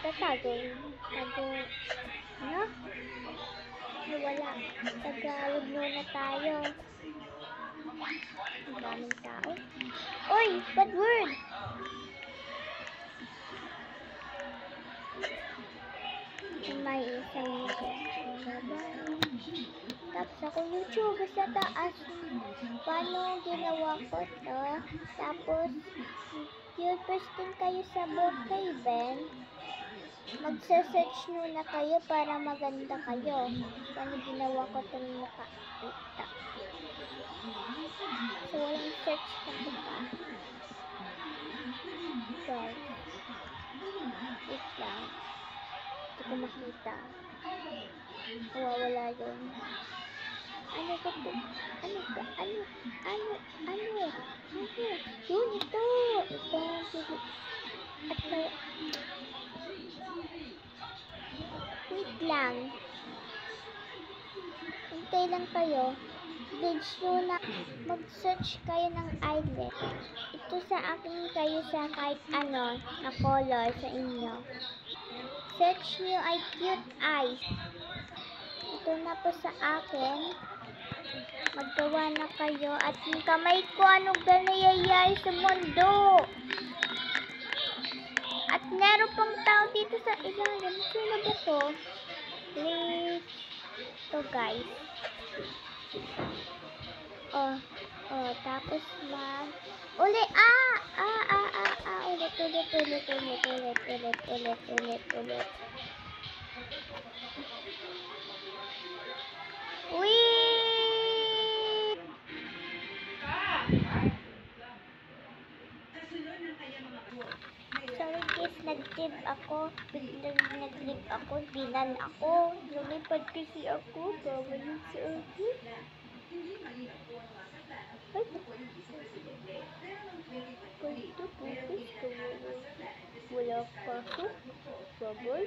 Tago. Ano? Wala. Tagalog muna tayo. Ang daming tao. Oy! Bad word! May isang tapos ako YouTube sa taas. Paano ginawa ko to? Tapos, yun, posting kayo sa Brookhaven. Magsa-search muna kayo para maganda kayo. Paano ginawa ko itong nakakita. So, walang search kasi pa. Guys. Wait lang. Hindi ko makita. Nawawala yun. Ano ba ito? Ano ba? Ano? Yun, ito. At wait lang. Hintay lang kayo. Page nyo na. Mag-search kayo ng islet. Ito sa akin kayo sa kahit ano na color sa inyo. Search nyo ay cute eyes. Ito na po sa akin. Maggawa na kayo at yung kamay ko ano ba nangyayari sa mundo. At meron pang tao dito sa ilalim. Sino ba to? Please. Ito guys. Tapos ulit. Ulit. Wait! Sorry guys, nag-trip ako. Biglang nag-trip ako. Binan ako. Lumipad kasi ako. Bawalin sa akin. Ay! Ganito po. Wala pa ako. Babay.